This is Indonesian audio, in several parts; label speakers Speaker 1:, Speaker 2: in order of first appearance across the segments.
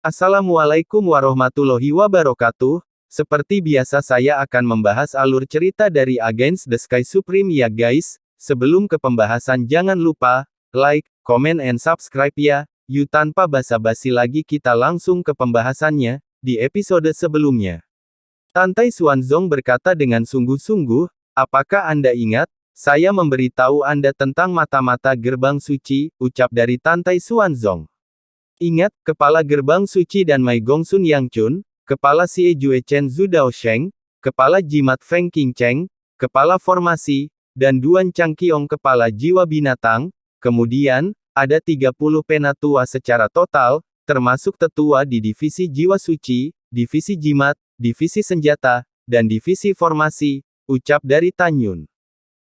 Speaker 1: Assalamualaikum warahmatullahi wabarakatuh. Seperti biasa saya akan membahas alur cerita dari Against the Sky Supreme ya guys. Sebelum ke pembahasan jangan lupa, like, comment and subscribe ya. Yuk tanpa basa-basi lagi kita langsung ke pembahasannya, di episode sebelumnya. Tantai Xuanzong berkata dengan sungguh-sungguh, apakah Anda ingat, saya memberitahu Anda tentang mata-mata gerbang suci, ucap dari Tantai Xuanzong. Ingat, kepala gerbang suci dan Mai Gongsun Yang Chun, kepala Xie Jue Chen Zhu Daosheng, kepala jimat Feng Qingcheng, kepala formasi, dan Duan Changqiong kepala jiwa binatang, kemudian, ada 30 penatua secara total, termasuk tetua di divisi jiwa suci, divisi jimat, divisi senjata, dan divisi formasi, ucap dari Tan Yun.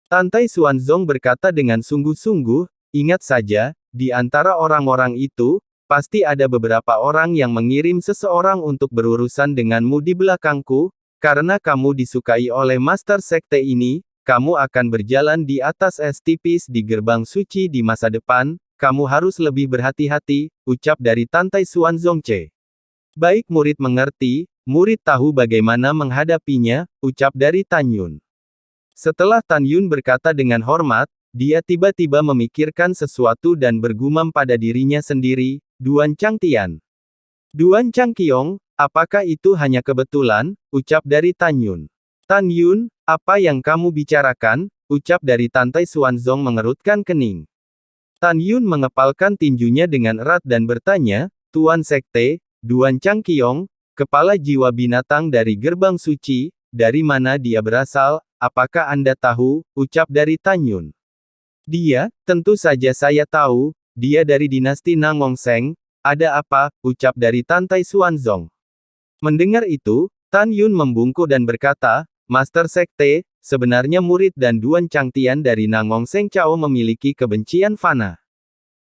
Speaker 1: Tantai Xuanzong berkata dengan sungguh-sungguh, ingat saja, di antara orang-orang itu, pasti ada beberapa orang yang mengirim seseorang untuk berurusan denganmu di belakangku, karena kamu disukai oleh Master Sekte ini, kamu akan berjalan di atas es tipis di gerbang suci di masa depan, kamu harus lebih berhati-hati, ucap dari Tantai Xuanzong C. Baik murid mengerti, murid tahu bagaimana menghadapinya, ucap dari Tan Yun. Setelah Tan Yun berkata dengan hormat, dia tiba-tiba memikirkan sesuatu dan bergumam pada dirinya sendiri, Duan Changtian. Duan Changqiong, apakah itu hanya kebetulan, ucap dari Tan Yun. Tan Yun, apa yang kamu bicarakan, ucap dari Tantai Xuanzong mengerutkan kening. Tan Yun mengepalkan tinjunya dengan erat dan bertanya, Tuan Sekte, Duan Changqiong, kepala jiwa binatang dari gerbang suci, dari mana dia berasal, apakah Anda tahu, ucap dari Tan Yun. Dia, tentu saja saya tahu, dia dari dinasti Nangongseng, ada apa, ucap dari Tantai Xuanzong. Mendengar itu, Tan Yun membungkuk dan berkata, Master Sekte, sebenarnya murid dan Duan Changtian dari Nangongseng Cao memiliki kebencian fana.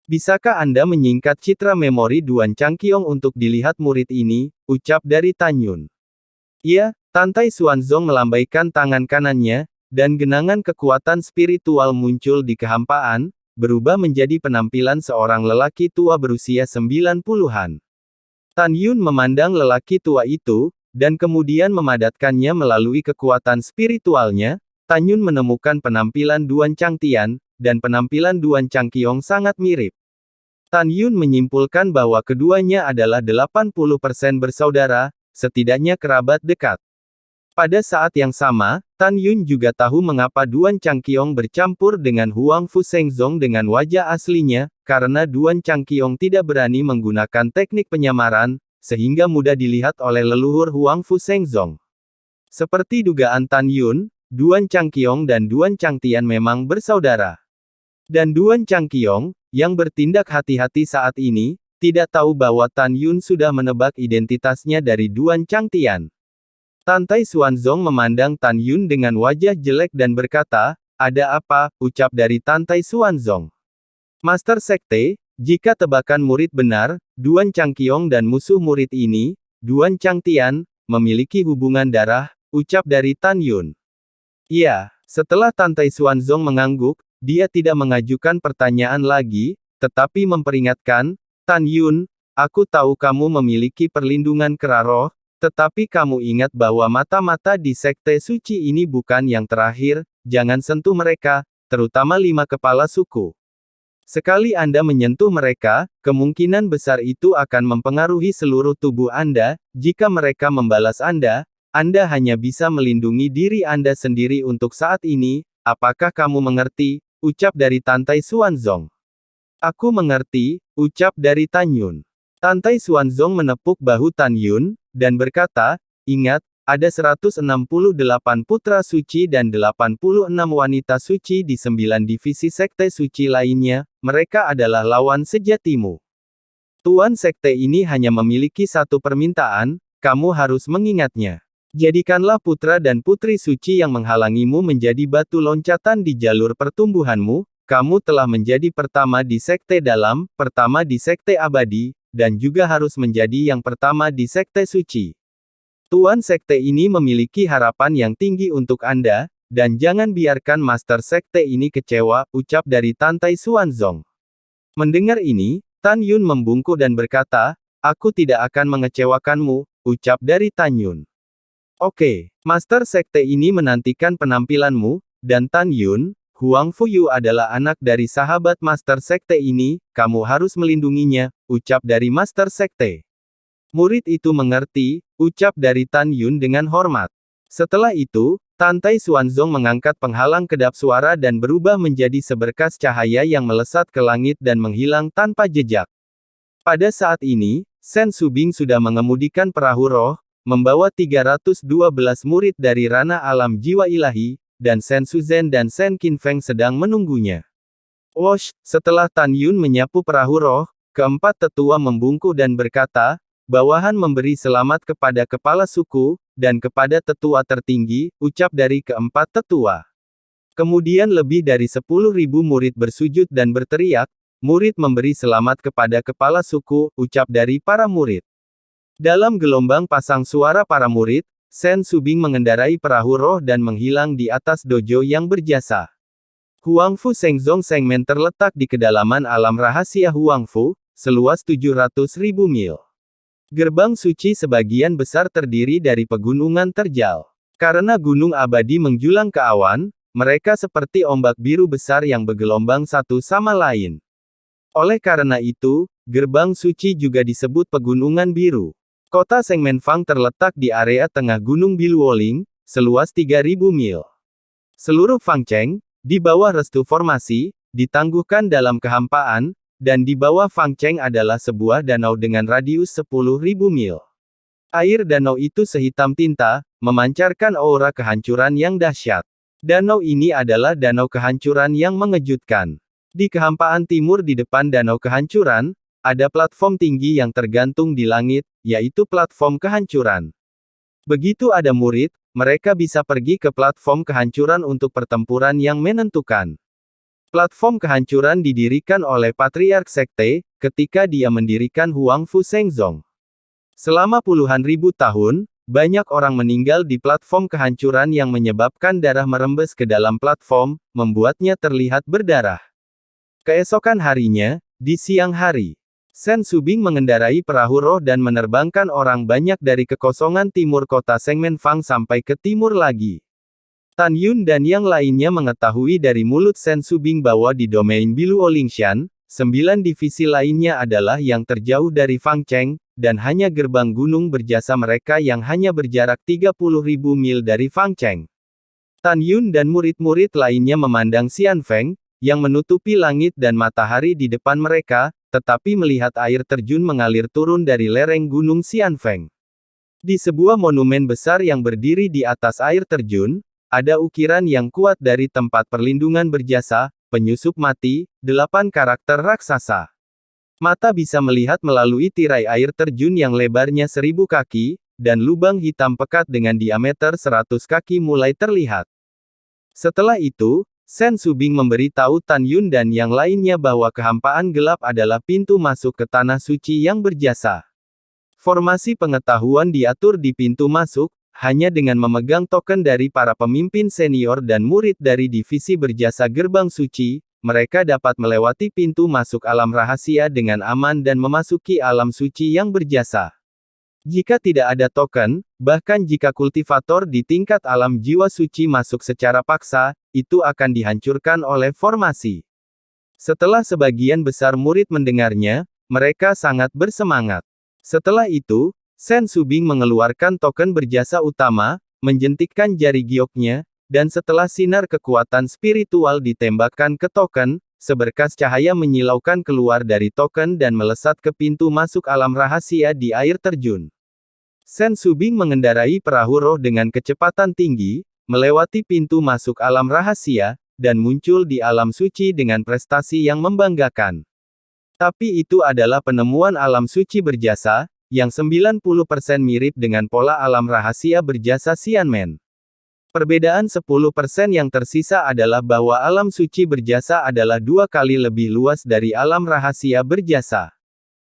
Speaker 1: Bisakah Anda menyingkat citra memori Duan Changqiong untuk dilihat murid ini, ucap dari Tan Yun. Iya, Tantai Xuanzong melambaikan tangan kanannya, dan genangan kekuatan spiritual muncul di kehampaan, berubah menjadi penampilan seorang lelaki tua berusia 90-an. Tan Yun memandang lelaki tua itu, dan kemudian memadatkannya melalui kekuatan spiritualnya. Tan Yun menemukan penampilan Duan Changtian, dan penampilan Duan Changqiong sangat mirip. Tan Yun menyimpulkan bahwa keduanya adalah 80% bersaudara, setidaknya kerabat dekat. Pada saat yang sama, Tan Yun juga tahu mengapa Duan Changqiong bercampur dengan Huang Fu Shengzong dengan wajah aslinya, karena Duan Changqiong tidak berani menggunakan teknik penyamaran, sehingga mudah dilihat oleh leluhur Huang Fu Shengzong. Seperti dugaan Tan Yun, Duan Changqiong dan Duan Changtian memang bersaudara. Dan Duan Changqiong, yang bertindak hati-hati saat ini, tidak tahu bahwa Tan Yun sudah menebak identitasnya dari Duan Changtian. Tantai Xuanzong memandang Tan Yun dengan wajah jelek dan berkata, ada apa, ucap dari Tantai Xuanzong. Master Sekte, jika tebakan murid benar, Duan Changqiong dan musuh murid ini, Duan Changtian, memiliki hubungan darah, ucap dari Tan Yun. Iya, setelah Tantai Xuanzong mengangguk, dia tidak mengajukan pertanyaan lagi, tetapi memperingatkan, Tan Yun, aku tahu kamu memiliki perlindungan kera roh, tetapi kamu ingat bahwa mata-mata di sekte suci ini bukan yang terakhir, jangan sentuh mereka, terutama 5 kepala suku. Sekali Anda menyentuh mereka, kemungkinan besar itu akan mempengaruhi seluruh tubuh Anda, jika mereka membalas Anda hanya bisa melindungi diri Anda sendiri untuk saat ini, apakah kamu mengerti, ucap dari Tantai Xuanzong. Aku mengerti, ucap dari Tan Yun. Tantai Xuanzong menepuk bahu Tan Yun, dan berkata, ingat, ada 168 putra suci dan 86 wanita suci di 9 divisi sekte suci lainnya, mereka adalah lawan sejatimu. Tuan sekte ini hanya memiliki satu permintaan, kamu harus mengingatnya. Jadikanlah putra dan putri suci yang menghalangimu menjadi batu loncatan di jalur pertumbuhanmu, kamu telah menjadi pertama di sekte dalam, pertama di sekte abadi, dan juga harus menjadi yang pertama di sekte suci. Tuan sekte ini memiliki harapan yang tinggi untuk Anda, dan jangan biarkan master sekte ini kecewa, ucap dari Tantai Xuanzong. Mendengar ini, Tan Yun membungkuk dan berkata, Aku tidak akan mengecewakanmu, ucap dari Tan Yun. Oke, Master Sekte ini menantikan penampilanmu, dan Tan Yun, Huang Fuyu adalah anak dari sahabat Master Sekte ini, kamu harus melindunginya, ucap dari Master Sekte. Murid itu mengerti, ucap dari Tan Yun dengan hormat. Setelah itu, Tantai Xuanzong mengangkat penghalang kedap suara dan berubah menjadi seberkas cahaya yang melesat ke langit dan menghilang tanpa jejak. Pada saat ini, Sen Subing sudah mengemudikan perahu roh, membawa 312 murid dari ranah alam jiwa ilahi, dan Sen Suzhen dan Sen Qinfeng sedang menunggunya. Wosh, setelah Tan Yun menyapu perahu roh, keempat tetua membungkuk dan berkata, bawahan memberi selamat kepada kepala suku, dan kepada tetua tertinggi, ucap dari keempat tetua. Kemudian lebih dari 10.000 murid bersujud dan berteriak, murid memberi selamat kepada kepala suku, ucap dari para murid. Dalam gelombang pasang suara para murid, Sen Subing mengendarai perahu roh dan menghilang di atas dojo yang berjasa. Huangfu Shengzong Shengmen terletak di kedalaman alam rahasia Huangfu, seluas 700.000 mil. Gerbang suci sebagian besar terdiri dari pegunungan terjal. Karena gunung abadi menjulang ke awan, mereka seperti ombak biru besar yang bergelombang satu sama lain. Oleh karena itu, gerbang suci juga disebut pegunungan biru. Kota Shengmenfang terletak di area tengah Gunung Biluoling, seluas 3.000 mil. Seluruh Fangcheng, di bawah restu formasi, ditangguhkan dalam kehampaan, dan di bawah Fangcheng adalah sebuah danau dengan radius 10.000 mil. Air danau itu sehitam tinta, memancarkan aura kehancuran yang dahsyat. Danau ini adalah danau kehancuran yang mengejutkan. Di kehampaan timur di depan danau kehancuran, ada platform tinggi yang tergantung di langit, yaitu platform kehancuran. Begitu ada murid, mereka bisa pergi ke platform kehancuran untuk pertempuran yang menentukan. Platform kehancuran didirikan oleh Patriark Sekte, ketika dia mendirikan Huangfu Shengzong. Selama puluhan ribu tahun, banyak orang meninggal di platform kehancuran yang menyebabkan darah merembes ke dalam platform, membuatnya terlihat berdarah. Keesokan harinya, di siang hari, Sen Subing mengendarai perahu roh dan menerbangkan orang banyak dari kekosongan timur kota Shengmenfang sampai ke timur lagi. Tan Yun dan yang lainnya mengetahui dari mulut Sen Subing bahwa di domain Biluolingshan, 9 divisi lainnya adalah yang terjauh dari Fangcheng, dan hanya gerbang gunung berjasa mereka yang hanya berjarak 30.000 mil dari Fangcheng. Tan Yun dan murid-murid lainnya memandang Xianfeng, yang menutupi langit dan matahari di depan mereka, tetapi melihat air terjun mengalir turun dari lereng gunung Xianfeng. Di sebuah monumen besar yang berdiri di atas air terjun, ada ukiran yang kuat dari tempat perlindungan berjasa, penyusup mati, 8 karakter raksasa. Mata bisa melihat melalui tirai air terjun yang lebarnya 1000 kaki, dan lubang hitam pekat dengan diameter 100 kaki mulai terlihat. Setelah itu, Sen Subing memberitahu Tan Yun dan yang lainnya bahwa kehampaan gelap adalah pintu masuk ke tanah suci yang berjasa. Formasi pengetahuan diatur di pintu masuk, hanya dengan memegang token dari para pemimpin senior dan murid dari divisi berjasa gerbang suci, mereka dapat melewati pintu masuk alam rahasia dengan aman dan memasuki alam suci yang berjasa. Jika tidak ada token, bahkan jika kultivator di tingkat alam jiwa suci masuk secara paksa, itu akan dihancurkan oleh formasi. Setelah sebagian besar murid mendengarnya, mereka sangat bersemangat. Setelah itu, Sen Subing mengeluarkan token berjasa utama, menjentikkan jari gioknya, dan setelah sinar kekuatan spiritual ditembakkan ke token, seberkas cahaya menyilaukan keluar dari token dan melesat ke pintu masuk alam rahasia di air terjun. Sen Subing mengendarai perahu roh dengan kecepatan tinggi, melewati pintu masuk alam rahasia, dan muncul di alam suci dengan prestasi yang membanggakan. Tapi itu adalah penemuan alam suci berjasa, yang 90% mirip dengan pola alam rahasia berjasa Xianmen. Perbedaan 10% yang tersisa adalah bahwa alam suci berjasa adalah 2 kali lebih luas dari alam rahasia berjasa.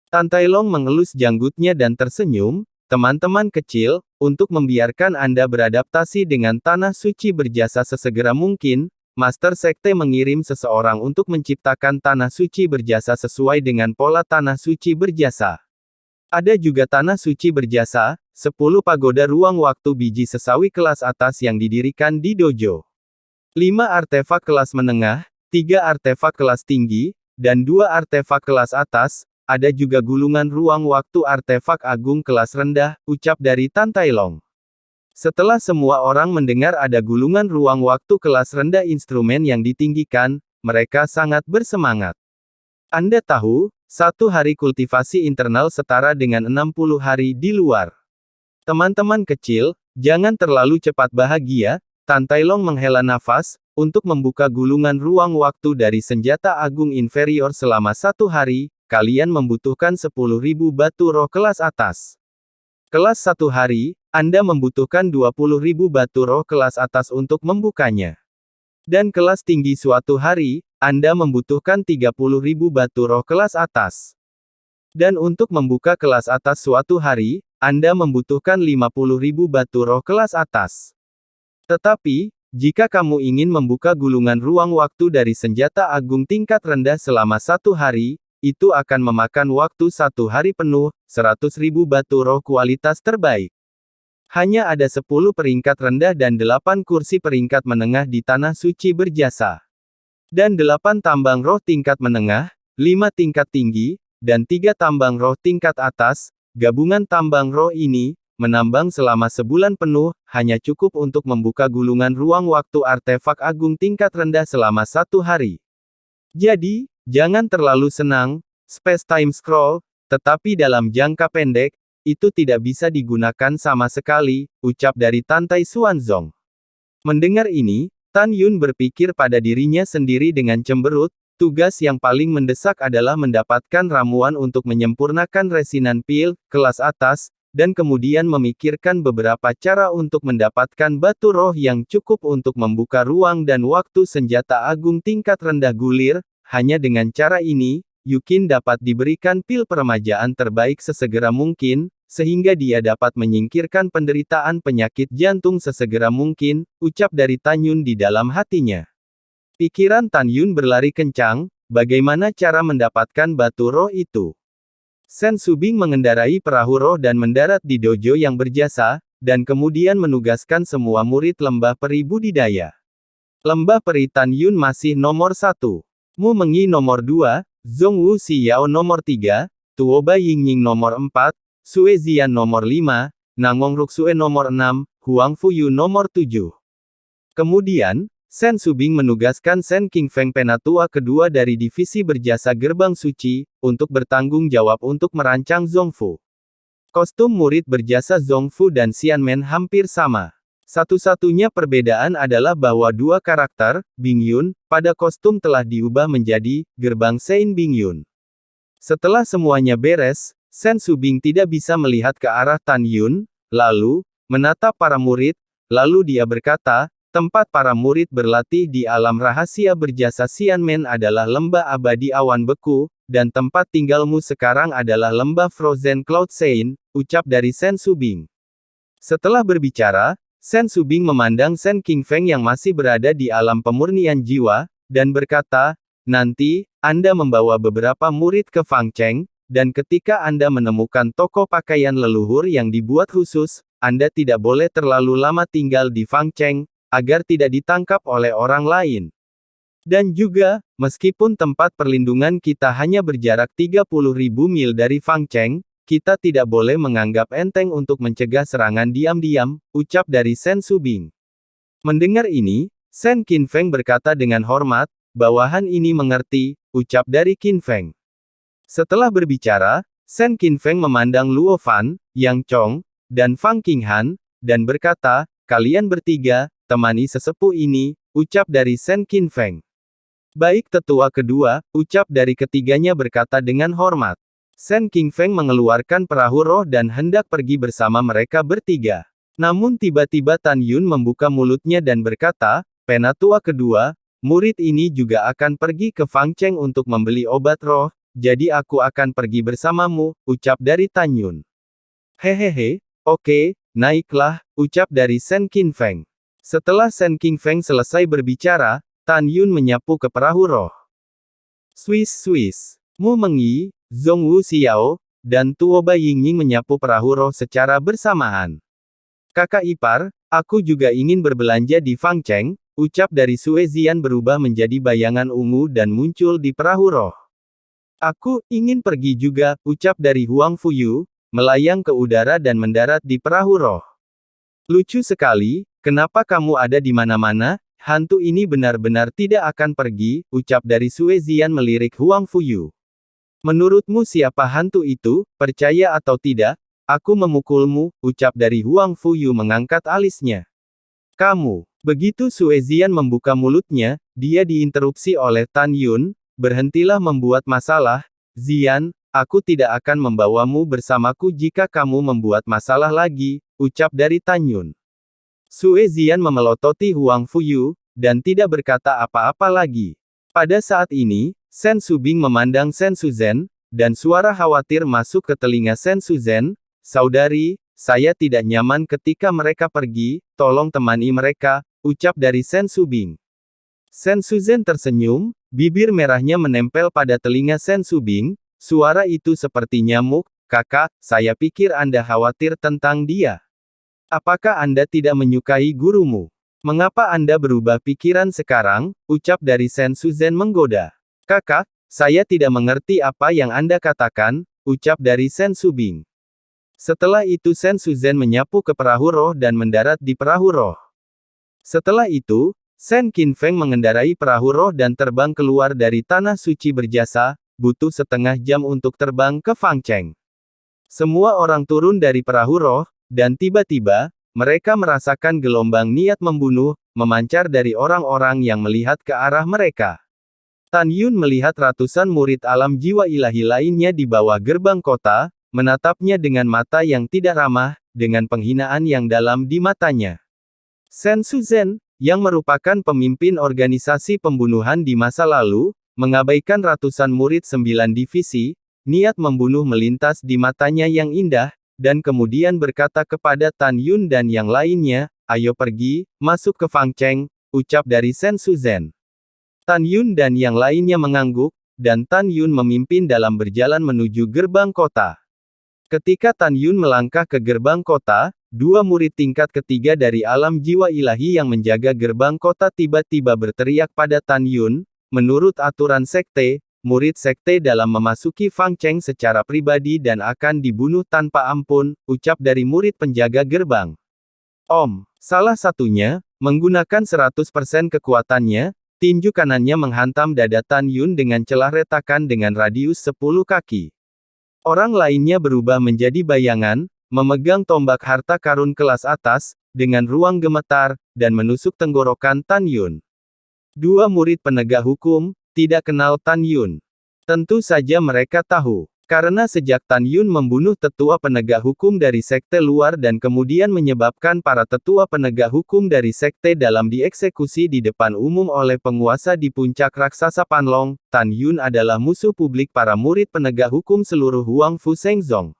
Speaker 1: Tan Tailong mengelus janggutnya dan tersenyum, teman-teman kecil, untuk membiarkan Anda beradaptasi dengan tanah suci berjasa sesegera mungkin, Master Sekte mengirim seseorang untuk menciptakan tanah suci berjasa sesuai dengan pola tanah suci berjasa. Ada juga tanah suci berjasa, 10 pagoda ruang waktu biji sesawi kelas atas yang didirikan di dojo. 5 artefak kelas menengah, 3 artefak kelas tinggi, dan 2 artefak kelas atas. Ada juga gulungan ruang waktu artefak agung kelas rendah, ucap dari Tan Tai Long. Setelah semua orang mendengar ada gulungan ruang waktu kelas rendah instrumen yang ditinggikan, mereka sangat bersemangat. Anda tahu, 1 hari kultivasi internal setara dengan 60 hari di luar. Teman-teman kecil, jangan terlalu cepat bahagia. Tan Tai Long menghela nafas, untuk membuka gulungan ruang waktu dari senjata agung inferior selama 1 hari, kalian membutuhkan 10.000 batu roh kelas atas. Kelas 1 hari, Anda membutuhkan 20.000 batu roh kelas atas untuk membukanya. Dan kelas tinggi suatu hari, Anda membutuhkan 30.000 batu roh kelas atas. Dan untuk membuka kelas atas suatu hari, Anda membutuhkan 50.000 batu roh kelas atas. Tetapi, jika kamu ingin membuka gulungan ruang waktu dari senjata agung tingkat rendah selama 1 hari, itu akan memakan waktu 1 hari penuh, 100.000 batu roh kualitas terbaik. Hanya ada 10 peringkat rendah dan 8 kursi peringkat menengah di tanah suci berjasa. Dan 8 tambang roh tingkat menengah, 5 tingkat tinggi, dan 3 tambang roh tingkat atas. Gabungan tambang roh ini, menambang selama sebulan penuh, hanya cukup untuk membuka gulungan ruang waktu artefak agung tingkat rendah selama 1 hari. Jadi, jangan terlalu senang, space-time scroll, tetapi dalam jangka pendek, itu tidak bisa digunakan sama sekali, ucap dari Tan Tai Xuanzong. Mendengar ini, Tan Yun berpikir pada dirinya sendiri dengan cemberut, tugas yang paling mendesak adalah mendapatkan ramuan untuk menyempurnakan resinan pil, kelas atas, dan kemudian memikirkan beberapa cara untuk mendapatkan batu roh yang cukup untuk membuka ruang dan waktu senjata agung tingkat rendah gulir. Hanya dengan cara ini, Yukin dapat diberikan pil peremajaan terbaik sesegera mungkin, sehingga dia dapat menyingkirkan penderitaan penyakit jantung sesegera mungkin, ucap dari Tan Yun di dalam hatinya. Pikiran Tan Yun berlari kencang, bagaimana cara mendapatkan batu roh itu? Sen Subing mengendarai perahu roh dan mendarat di dojo yang berjasa, dan kemudian menugaskan semua murid lembah peri budidaya. Lembah peri Tan Yun masih nomor 1. Mu Mengyi nomor 2, Zhong Wu Xiao nomor 3, Tuo Bai Yingying nomor 4, Sue Zian nomor 5, Nangong Ruksue nomor 6, Huang Fuyu nomor 7. Kemudian, Sen Subing menugaskan Sen Qingfeng penatua kedua dari divisi berjasa Gerbang Suci, untuk bertanggung jawab untuk merancang Zhongfu. Kostum murid berjasa Zhongfu dan Xianmen hampir sama. Satu-satunya perbedaan adalah bahwa 2 karakter, Bingyun, pada kostum telah diubah menjadi Gerbang Sein Bingyun. Setelah semuanya beres, Sen Subing tidak bisa melihat ke arah Tan Yun, lalu menatap para murid, lalu dia berkata, tempat para murid berlatih di alam rahasia berjasa Xianmen adalah lembah abadi awan beku, dan tempat tinggalmu sekarang adalah lembah Frozen Cloud Sein, ucap dari Sen Subing. Setelah berbicara, Sen Subing memandang Sen Qingfeng yang masih berada di alam pemurnian jiwa, dan berkata, nanti, Anda membawa beberapa murid ke Fangcheng, dan ketika Anda menemukan toko pakaian leluhur yang dibuat khusus, Anda tidak boleh terlalu lama tinggal di Fangcheng, agar tidak ditangkap oleh orang lain. Dan juga, meskipun tempat perlindungan kita hanya berjarak 30.000 mil dari Fangcheng, kita tidak boleh menganggap enteng untuk mencegah serangan diam-diam, ucap dari Sen Subing. Mendengar ini, Sen Qingfeng berkata dengan hormat, bawahan ini mengerti, ucap dari Qingfeng. Setelah berbicara, Sen Qingfeng memandang Luo Fan, Yang Chong, dan Fang Qinghan, dan berkata, kalian bertiga, temani sesepuh ini, ucap dari Sen Qingfeng. Baik tetua kedua, ucap dari ketiganya berkata dengan hormat. Sen Qingfeng mengeluarkan perahu roh dan hendak pergi bersama mereka bertiga. Namun tiba-tiba Tan Yun membuka mulutnya dan berkata, penatua kedua, murid ini juga akan pergi ke Fangcheng untuk membeli obat roh, jadi aku akan pergi bersamamu, ucap dari Tan Yun. Hehehe, oke, naiklah, ucap dari Sen Qingfeng. Setelah Sen Qingfeng selesai berbicara, Tan Yun menyapu ke perahu roh. Swiss. Mu Mengyi, Zhong Wu Xiao, dan Tuoba Yingying menyapu perahu roh secara bersamaan. Kakak ipar, aku juga ingin berbelanja di Fangcheng, ucap dari Sue Zian berubah menjadi bayangan ungu dan muncul di perahu roh. Aku ingin pergi juga, ucap dari Huang Fuyu, melayang ke udara dan mendarat di perahu roh. Lucu sekali, kenapa kamu ada di mana-mana? Hantu ini benar-benar tidak akan pergi, ucap dari Sue Zian melirik Huang Fuyu. Menurutmu siapa hantu itu, percaya atau tidak? Aku memukulmu, ucap dari Huang Fuyu mengangkat alisnya. Kamu. Begitu Sue Zian membuka mulutnya, dia diinterupsi oleh Tan Yun, berhentilah membuat masalah, Zian, aku tidak akan membawamu bersamaku jika kamu membuat masalah lagi, ucap dari Tan Yun. Sue Zian memelototi Huang Fuyu, dan tidak berkata apa-apa lagi. Pada saat ini, Sen Subing memandang Sen Suzhen, dan suara khawatir masuk ke telinga Sen Suzhen, saudari, saya tidak nyaman ketika mereka pergi, tolong temani mereka, ucap dari Sen Subing. Sen Suzhen tersenyum, bibir merahnya menempel pada telinga Sen Subing, suara itu seperti nyamuk, kakak, saya pikir Anda khawatir tentang dia. Apakah Anda tidak menyukai gurumu? Mengapa Anda berubah pikiran sekarang, ucap dari Sen Suzhen menggoda. Kakak, saya tidak mengerti apa yang Anda katakan, ucap dari Sen Subing. Setelah itu Sen Suzhen menyapu ke perahu roh dan mendarat di perahu roh. Setelah itu, Sen Qinfeng mengendarai perahu roh dan terbang keluar dari tanah suci berjasa, butuh setengah jam untuk terbang ke Fangcheng. Semua orang turun dari perahu roh, dan tiba-tiba, mereka merasakan gelombang niat membunuh, memancar dari orang-orang yang melihat ke arah mereka. Tan Yun melihat ratusan murid alam jiwa ilahi lainnya di bawah gerbang kota, menatapnya dengan mata yang tidak ramah, dengan penghinaan yang dalam di matanya. Sen Suzhen, yang merupakan pemimpin organisasi pembunuhan di masa lalu, mengabaikan ratusan murid 9 divisi, niat membunuh melintas di matanya yang indah, dan kemudian berkata kepada Tan Yun dan yang lainnya, ayo pergi, masuk ke Fangcheng, ucap dari Sen Suzhen. Tan Yun dan yang lainnya mengangguk, dan Tan Yun memimpin dalam berjalan menuju gerbang kota. Ketika Tan Yun melangkah ke gerbang kota, dua murid tingkat ketiga dari alam jiwa ilahi yang menjaga gerbang kota tiba-tiba berteriak pada Tan Yun, menurut aturan sekte, murid sekte dalam memasuki Fangcheng secara pribadi dan akan dibunuh tanpa ampun, ucap dari murid penjaga gerbang. Salah satunya, menggunakan 100% kekuatannya, tinju kanannya menghantam dada Tan Yun dengan celah retakan dengan radius 10 kaki. Orang lainnya berubah menjadi bayangan, memegang tombak harta karun kelas atas, dengan ruang gemetar, dan menusuk tenggorokan Tan Yun. Dua murid penegak hukum, tidak kenal Tan Yun. Tentu saja mereka tahu. Karena sejak Tan Yun membunuh tetua penegak hukum dari sekte luar dan kemudian menyebabkan para tetua penegak hukum dari sekte dalam dieksekusi di depan umum oleh penguasa di puncak raksasa Panlong, Tan Yun adalah musuh publik para murid penegak hukum seluruh Huang Fu Shengzong.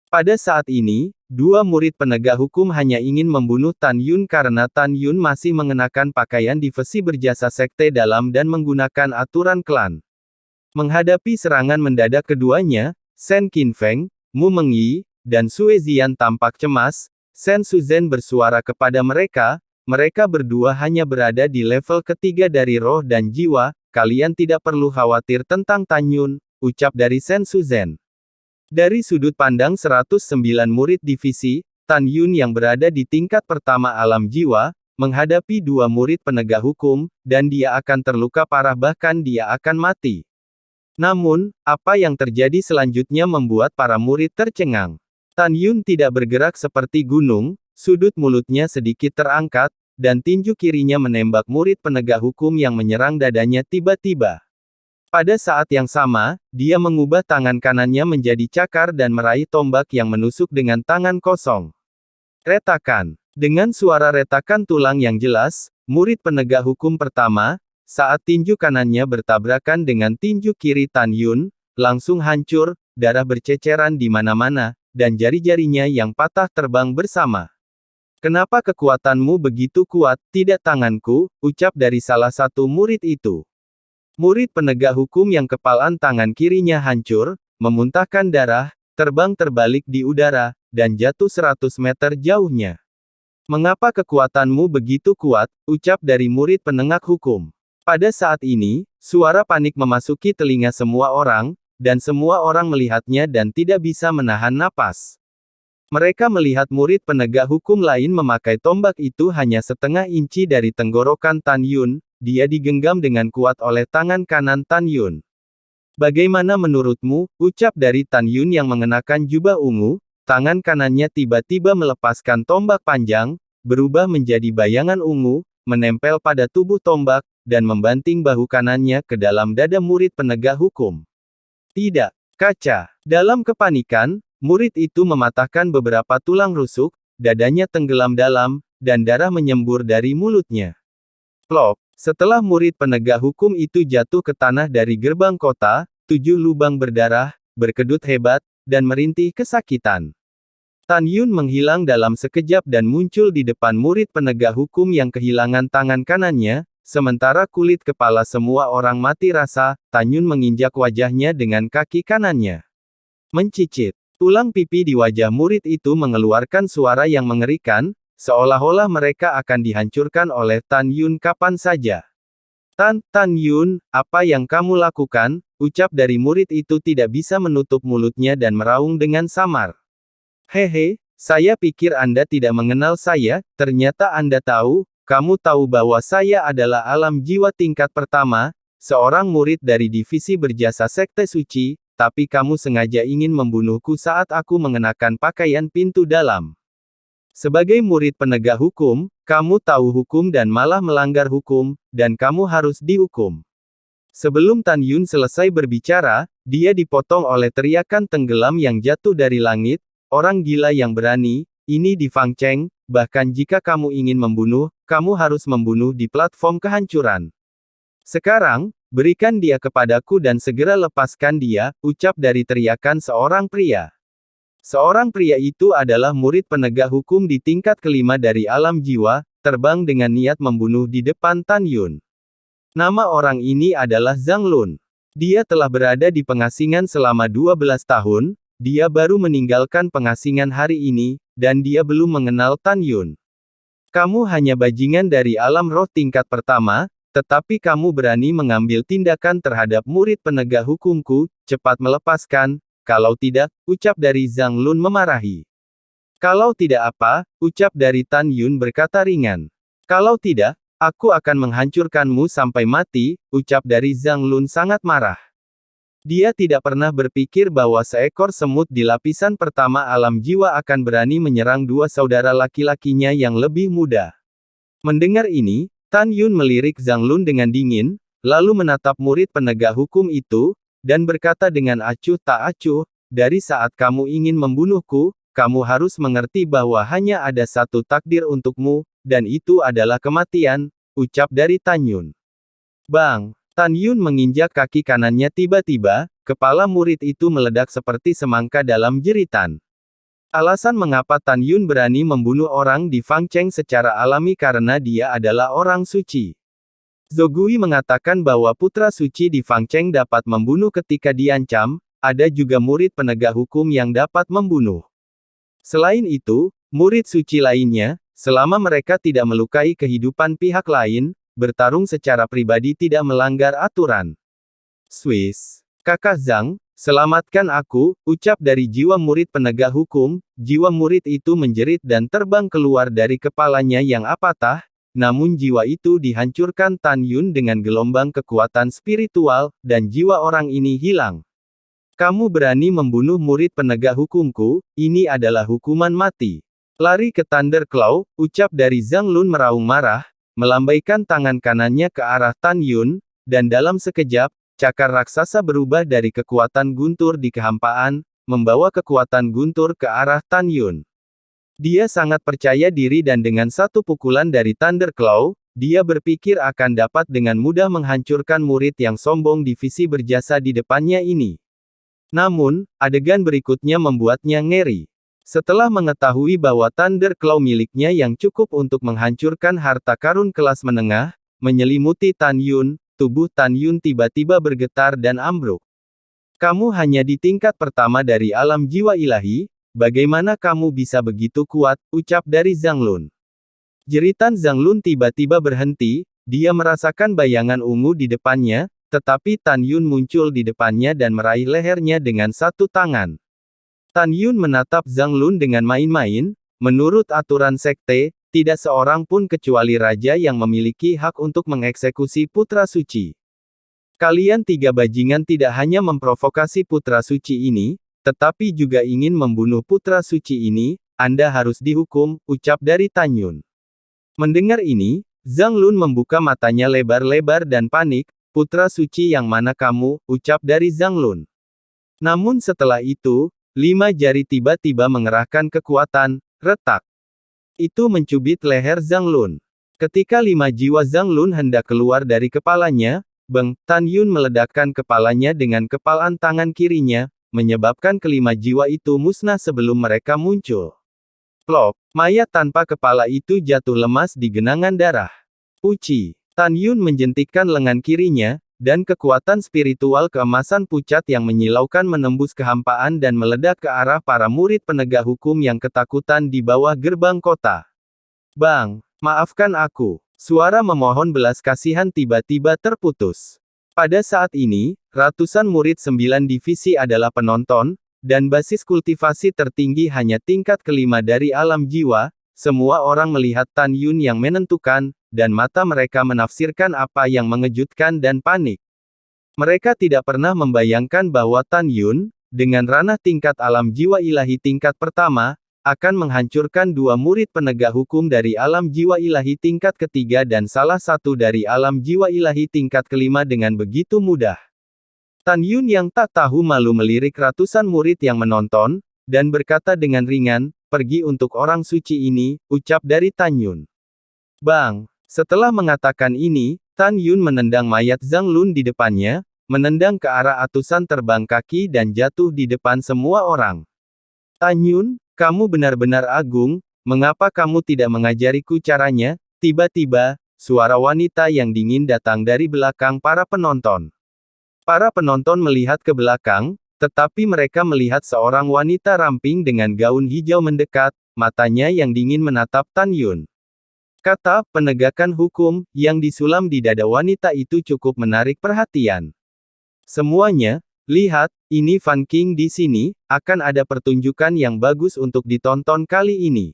Speaker 1: Pada saat ini, dua murid penegak hukum hanya ingin membunuh Tan Yun karena Tan Yun masih mengenakan pakaian divisi berjasa sekte dalam dan menggunakan aturan klan. Menghadapi serangan mendadak keduanya, Sen Qinfeng, Mu Mengyi, dan Sue Zian tampak cemas. Sen Suzhen bersuara kepada mereka, mereka berdua hanya berada di level ketiga dari roh dan jiwa, kalian tidak perlu khawatir tentang Tan Yun, ucap dari Sen Suzhen. Dari sudut pandang 109 murid divisi, Tan Yun yang berada di tingkat pertama alam jiwa, menghadapi dua murid penegak hukum, dan dia akan terluka parah bahkan dia akan mati. Namun, apa yang terjadi selanjutnya membuat para murid tercengang. Tan Yun tidak bergerak seperti gunung, sudut mulutnya sedikit terangkat, dan tinju kirinya menembak murid penegak hukum yang menyerang dadanya tiba-tiba. Pada saat yang sama, dia mengubah tangan kanannya menjadi cakar dan meraih tombak yang menusuk dengan tangan kosong. Retakan. Dengan suara retakan tulang yang jelas, murid penegak hukum pertama, saat tinju kanannya bertabrakan dengan tinju kiri Tan Yun, langsung hancur, darah berceceran di mana-mana, dan jari-jarinya yang patah terbang bersama. Kenapa kekuatanmu begitu kuat, tidak tanganku, ucap dari salah satu murid itu. Murid penegak hukum yang kepalan tangan kirinya hancur, memuntahkan darah, terbang terbalik di udara, dan jatuh 100 meter jauhnya. Mengapa kekuatanmu begitu kuat, ucap dari murid penengah hukum. Pada saat ini, suara panik memasuki telinga semua orang, dan semua orang melihatnya dan tidak bisa menahan napas. Mereka melihat murid penegak hukum lain memakai tombak itu hanya setengah inci dari tenggorokan Tan Yun, dia digenggam dengan kuat oleh tangan kanan Tan Yun. Bagaimana menurutmu, ucap dari Tan Yun yang mengenakan jubah ungu, tangan kanannya tiba-tiba melepaskan tombak panjang, berubah menjadi bayangan ungu, menempel pada tubuh tombak, dan membanting bahu kanannya ke dalam dada murid penegak hukum. Tidak. Kaca. Dalam kepanikan, murid itu mematahkan beberapa tulang rusuk, dadanya tenggelam dalam, dan darah menyembur dari mulutnya. Plop. Setelah murid penegak hukum itu jatuh ke tanah dari gerbang kota, 7 lubang berdarah, berkedut hebat, dan merintih kesakitan. Tan Yun menghilang dalam sekejap dan muncul di depan murid penegak hukum yang kehilangan tangan kanannya, sementara kulit kepala semua orang mati rasa. Tan Yun menginjak wajahnya dengan kaki kanannya. Mencicit. Tulang pipi di wajah murid itu mengeluarkan suara yang mengerikan, seolah-olah mereka akan dihancurkan oleh Tan Yun kapan saja. Tan Yun, apa yang kamu lakukan? Ucap dari murid itu tidak bisa menutup mulutnya dan meraung dengan samar. Hehe, saya pikir Anda tidak mengenal saya, ternyata Anda tahu, kamu tahu bahwa saya adalah alam jiwa tingkat pertama, seorang murid dari divisi berjasa Sekte Suci, tapi kamu sengaja ingin membunuhku saat aku mengenakan pakaian pintu dalam. Sebagai murid penegak hukum, kamu tahu hukum dan malah melanggar hukum, dan kamu harus dihukum. Sebelum Tan Yun selesai berbicara, dia dipotong oleh teriakan tenggelam yang jatuh dari langit, orang gila yang berani, ini di Fang Cheng, bahkan jika kamu ingin membunuh, kamu harus membunuh di platform kehancuran. Sekarang, berikan dia kepadaku dan segera lepaskan dia, ucap dari teriakan seorang pria. Seorang pria itu adalah murid penegak hukum di tingkat kelima dari alam jiwa, terbang dengan niat membunuh di depan Tan Yun. Nama orang ini adalah Zhang Lun. Dia telah berada di pengasingan selama 12 tahun, dia baru meninggalkan pengasingan hari ini, dan dia belum mengenal Tan Yun. Kamu hanya bajingan dari alam roh tingkat pertama, tetapi kamu berani mengambil tindakan terhadap murid penegak hukumku, cepat melepaskan, kalau tidak, ucap dari Zhang Lun memarahi. Kalau tidak apa, ucap dari Tan Yun berkata ringan. Kalau tidak, aku akan menghancurkanmu sampai mati, ucap dari Zhang Lun sangat marah. Dia tidak pernah berpikir bahwa seekor semut di lapisan pertama alam jiwa akan berani menyerang dua saudara laki-lakinya yang lebih muda. Mendengar ini, Tan Yun melirik Zhang Lun dengan dingin, lalu menatap murid penegak hukum itu, dan berkata dengan acuh tak acuh, dari saat kamu ingin membunuhku, kamu harus mengerti bahwa hanya ada satu takdir untukmu, dan itu adalah kematian, ucap dari Tan Yun. Bang! Tan Yun menginjak kaki kanannya tiba-tiba, kepala murid itu meledak seperti semangka dalam jeritan. Alasan mengapa Tan Yun berani membunuh orang di Fang Cheng secara alami karena dia adalah orang suci. Zogui mengatakan bahwa putra suci di Fang Cheng dapat membunuh ketika diancam, ada juga murid penegak hukum yang dapat membunuh. Selain itu, murid suci lainnya, selama mereka tidak melukai kehidupan pihak lain, bertarung secara pribadi tidak melanggar aturan. Swiss. Kakak Zhang, selamatkan aku, ucap dari jiwa murid penegak hukum, jiwa murid itu menjerit dan terbang keluar dari kepalanya yang apatah, namun jiwa itu dihancurkan Tan Yun dengan gelombang kekuatan spiritual, dan jiwa orang ini hilang. Kamu berani membunuh murid penegak hukumku, ini adalah hukuman mati. Lari ke Thunder Claw, ucap dari Zhang Lun meraung marah, melambaikan tangan kanannya ke arah Tan Yun, dan dalam sekejap, cakar raksasa berubah dari kekuatan guntur di kehampaan, membawa kekuatan guntur ke arah Tan Yun. Dia sangat percaya diri dan dengan satu pukulan dari Thunder Claw, dia berpikir akan dapat dengan mudah menghancurkan murid yang sombong divisi berjasa di depannya ini. Namun, adegan berikutnya membuatnya ngeri. Setelah mengetahui bahwa Thunder Claw miliknya yang cukup untuk menghancurkan harta karun kelas menengah, menyelimuti Tan Yun, tubuh Tan Yun tiba-tiba bergetar dan ambruk. Kamu hanya di tingkat pertama dari alam jiwa ilahi, bagaimana kamu bisa begitu kuat, ucap dari Zhang Lun. Jeritan Zhang Lun tiba-tiba berhenti, dia merasakan bayangan ungu di depannya, tetapi Tan Yun muncul di depannya dan meraih lehernya dengan satu tangan. Tan Yun menatap Zhang Lun dengan main-main, menurut aturan sekte, tidak seorang pun kecuali raja yang memiliki hak untuk mengeksekusi putra suci. Kalian tiga bajingan tidak hanya memprovokasi putra suci ini, tetapi juga ingin membunuh putra suci ini, Anda harus dihukum, ucap dari Tan Yun. Mendengar ini, Zhang Lun membuka matanya lebar-lebar dan panik, putra suci yang mana kamu, ucap dari Zhang Lun. Namun setelah itu, 5 jari tiba-tiba mengerahkan kekuatan, retak. Itu mencubit leher Zhang Lun. Ketika 5 jiwa Zhang Lun hendak keluar dari kepalanya, Beng, Tan Yun meledakkan kepalanya dengan kepalan tangan kirinya, menyebabkan kelima jiwa itu musnah sebelum mereka muncul. Plop, mayat tanpa kepala itu jatuh lemas di genangan darah. Puci, Tan Yun menjentikkan lengan kirinya, dan kekuatan spiritual keemasan pucat yang menyilaukan menembus kehampaan dan meledak ke arah para murid penegak hukum yang ketakutan di bawah gerbang kota. Bang, maafkan aku. Suara memohon belas kasihan tiba-tiba terputus. Pada saat ini, ratusan murid 9 divisi adalah penonton, dan basis kultivasi tertinggi hanya tingkat kelima dari alam jiwa. Semua orang melihat Tan Yun yang menentukan, dan mata mereka menafsirkan apa yang mengejutkan dan panik. Mereka tidak pernah membayangkan bahwa Tan Yun, dengan ranah tingkat alam jiwa ilahi tingkat pertama, akan menghancurkan 2 murid penegak hukum dari alam jiwa ilahi tingkat ketiga dan salah satu dari alam jiwa ilahi tingkat kelima dengan begitu mudah. Tan Yun yang tak tahu malu melirik ratusan murid yang menonton, dan berkata dengan ringan, pergi untuk orang suci ini, ucap dari Tan Yun. Bang! Setelah mengatakan ini, Tan Yun menendang mayat Zhang Lun di depannya, menendang ke arah atusan terbang kaki dan jatuh di depan semua orang. Tan Yun, kamu benar-benar agung, mengapa kamu tidak mengajariku caranya? Tiba-tiba, suara wanita yang dingin datang dari belakang para penonton. Para penonton melihat ke belakang, tetapi mereka melihat seorang wanita ramping dengan gaun hijau mendekat, matanya yang dingin menatap Tan Yun. Kata penegakan hukum yang disulam di dada wanita itu cukup menarik perhatian. Semuanya, lihat, ini Fan King di sini, akan ada pertunjukan yang bagus untuk ditonton kali ini.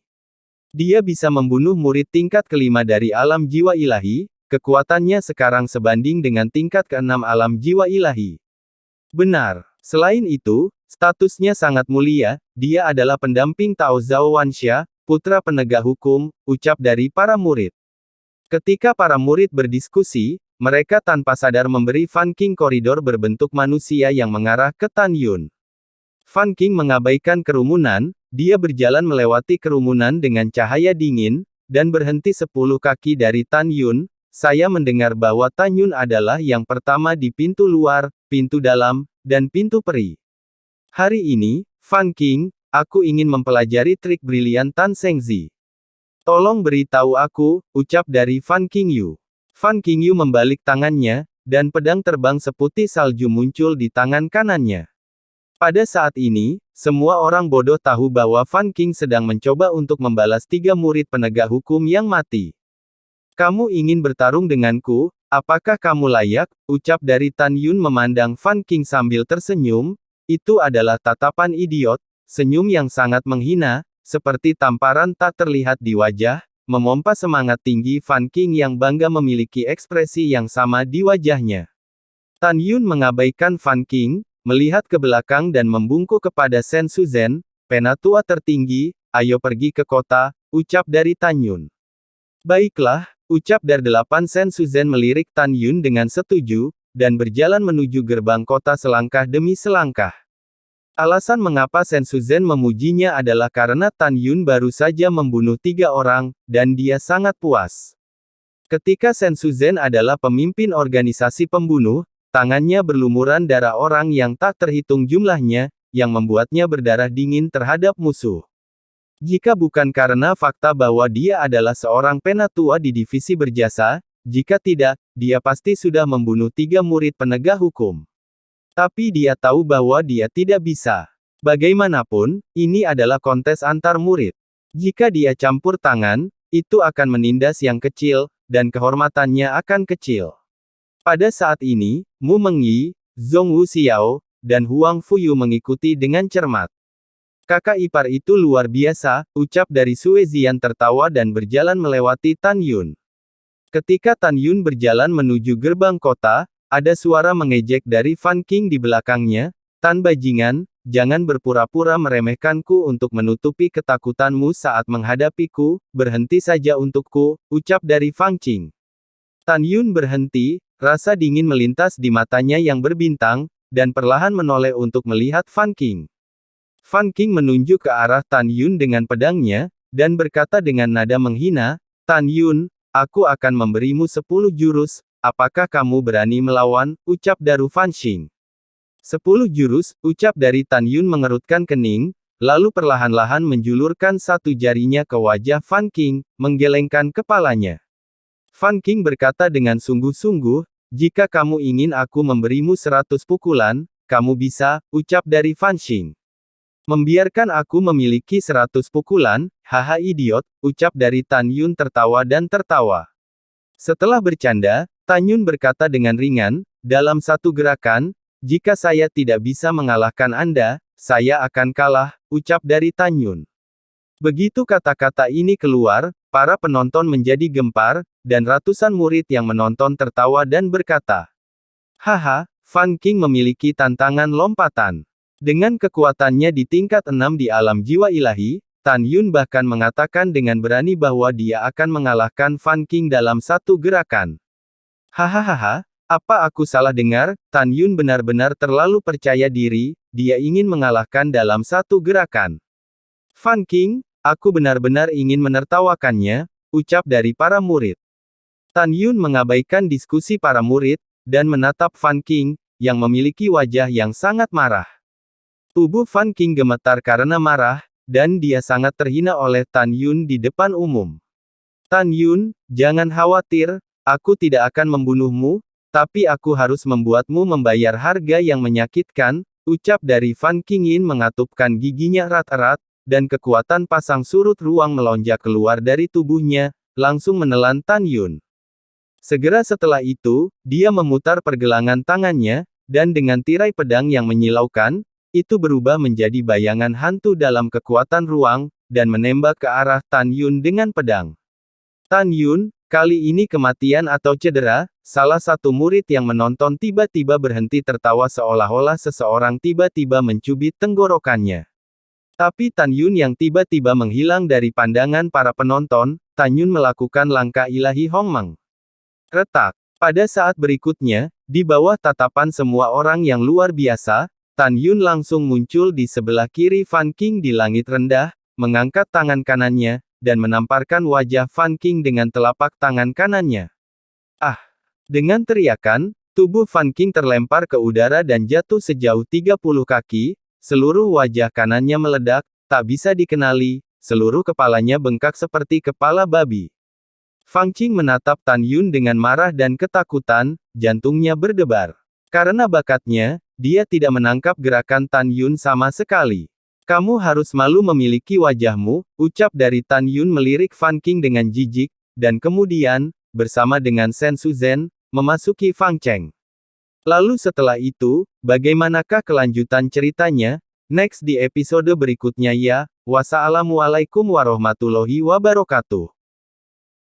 Speaker 1: Dia bisa membunuh murid tingkat kelima dari alam jiwa ilahi, kekuatannya sekarang sebanding dengan tingkat keenam alam jiwa ilahi. Benar, selain itu, statusnya sangat mulia, dia adalah pendamping Tao Zhao Wansha, putra penegak hukum, ucap dari para murid. Ketika para murid berdiskusi, mereka tanpa sadar memberi Fan King koridor berbentuk manusia yang mengarah ke Tan Yun. Fan King mengabaikan kerumunan, dia berjalan melewati kerumunan dengan cahaya dingin, dan berhenti 10 kaki dari Tan Yun. Saya mendengar bahwa Tan Yun adalah yang pertama di pintu luar, pintu dalam, dan pintu peri. Hari ini, Fan King, aku ingin mempelajari trik brilian Tan Shengzi. Tolong beritahu aku, ucap dari Fan King Yu. Fan King Yu membalik tangannya, dan pedang terbang seputih salju muncul di tangan kanannya. Pada saat ini, semua orang bodoh tahu bahwa Fan King sedang mencoba untuk membalas 3 murid penegak hukum yang mati. Kamu ingin bertarung denganku, apakah kamu layak? Ucap dari Tan Yun memandang Fan King sambil tersenyum. Itu adalah tatapan idiot, senyum yang sangat menghina, seperti tamparan tak terlihat di wajah. Memompa semangat tinggi Fan King yang bangga memiliki ekspresi yang sama di wajahnya. Tan Yun mengabaikan Fan King, melihat ke belakang dan membungkuk kepada Shen Suzhen, penatua tertinggi, ayo pergi ke kota, ucap dari Tan Yun. Baiklah, ucap dari 8 Shen Suzhen melirik Tan Yun dengan setuju, dan berjalan menuju gerbang kota selangkah demi selangkah. Alasan mengapa Shen Suzhen memujinya adalah karena Tan Yun baru saja membunuh 3 orang, dan dia sangat puas. Ketika Shen Suzhen adalah pemimpin organisasi pembunuh, tangannya berlumuran darah orang yang tak terhitung jumlahnya, yang membuatnya berdarah dingin terhadap musuh. Jika bukan karena fakta bahwa dia adalah seorang penatua di divisi berjasa, jika tidak, dia pasti sudah membunuh 3 murid penegak hukum. Tapi dia tahu bahwa dia tidak bisa. Bagaimanapun, ini adalah kontes antar murid. Jika dia campur tangan, itu akan menindas yang kecil, dan kehormatannya akan kecil. Pada saat ini, Mu Mengyi, Zhong Wuxiao, dan Huang Fuyu mengikuti dengan cermat. Kakak ipar itu luar biasa, ucap dari Sue Zian tertawa dan berjalan melewati Tan Yun. Ketika Tan Yun berjalan menuju gerbang kota, ada suara mengejek dari Fan Qing di belakangnya, "Tan Bajingan, jangan berpura-pura meremehkanku untuk menutupi ketakutanmu saat menghadapiku, berhenti saja untukku," ucap dari Fan Qing. Tan Yun berhenti, rasa dingin melintas di matanya yang berbintang, dan perlahan menoleh untuk melihat Fan Qing. Fan Qing menunjuk ke arah Tan Yun dengan pedangnya, dan berkata dengan nada menghina, "Tan Yun, aku akan memberimu 10 jurus, apakah kamu berani melawan?" ucap dari Fan Qing. 10 jurus, ucap dari Tan Yun mengerutkan kening, lalu perlahan-lahan menjulurkan satu jarinya ke wajah Fan Qing, menggelengkan kepalanya. Fan Qing berkata dengan sungguh-sungguh, "Jika kamu ingin aku memberimu 100 pukulan, kamu bisa," ucap dari Fan Qing. "Membiarkan aku memiliki 100 pukulan, haha idiot," ucap dari Tan Yun tertawa dan tertawa. Setelah bercanda, Tan Yun berkata dengan ringan, "Dalam satu gerakan, jika saya tidak bisa mengalahkan Anda, saya akan kalah," ucap dari Tan Yun. Begitu kata-kata ini keluar, para penonton menjadi gempar, dan ratusan murid yang menonton tertawa dan berkata, "Haha, Fan Qing memiliki tantangan lompatan." Dengan kekuatannya di tingkat 6 di alam jiwa ilahi, Tan Yun bahkan mengatakan dengan berani bahwa dia akan mengalahkan Fan Qing dalam satu gerakan. Hahaha, apa aku salah dengar? Tan Yun benar-benar terlalu percaya diri, dia ingin mengalahkan dalam satu gerakan. "Fan Qing, aku benar-benar ingin menertawakannya," ucap dari para murid. Tan Yun mengabaikan diskusi para murid, dan menatap Fan Qing, yang memiliki wajah yang sangat marah. Tubuh Fan Qing gemetar karena marah, dan dia sangat terhina oleh Tan Yun di depan umum. "Tan Yun, jangan khawatir, aku tidak akan membunuhmu, tapi aku harus membuatmu membayar harga yang menyakitkan," ucap dari Fan Qing mengatupkan giginya erat-erat, dan kekuatan pasang surut ruang melonjak keluar dari tubuhnya, langsung menelan Tan Yun. Segera setelah itu, dia memutar pergelangan tangannya, dan dengan tirai pedang yang menyilaukan, itu berubah menjadi bayangan hantu dalam kekuatan ruang, dan menembak ke arah Tan Yun dengan pedang. "Tan Yun, kali ini kematian atau cedera?" Salah satu murid yang menonton tiba-tiba berhenti tertawa seolah-olah seseorang tiba-tiba mencubit tenggorokannya. Tapi Tan Yun yang tiba-tiba menghilang dari pandangan para penonton, Tan Yun melakukan langkah ilahi Hongmeng. Retak. Pada saat berikutnya, di bawah tatapan semua orang yang luar biasa, Tan Yun langsung muncul di sebelah kiri Fan Qing di langit rendah, mengangkat tangan kanannya, dan menamparkan wajah Fan Qing dengan telapak tangan kanannya. "Ah!" Dengan teriakan, tubuh Fan Qing terlempar ke udara dan jatuh sejauh 30 kaki, seluruh wajah kanannya meledak, tak bisa dikenali, seluruh kepalanya bengkak seperti kepala babi. Fan Qing menatap Tan Yun dengan marah dan ketakutan, jantungnya berdebar. Karena bakatnya, dia tidak menangkap gerakan Tan Yun sama sekali. "Kamu harus malu memiliki wajahmu," ucap dari Tan Yun melirik Fan Qing dengan jijik, dan kemudian, bersama dengan Shen Shuzhen, memasuki Fang Cheng. Lalu setelah itu, bagaimanakah kelanjutan ceritanya? Next di episode berikutnya ya. Wassalamualaikum warahmatullahi wabarakatuh.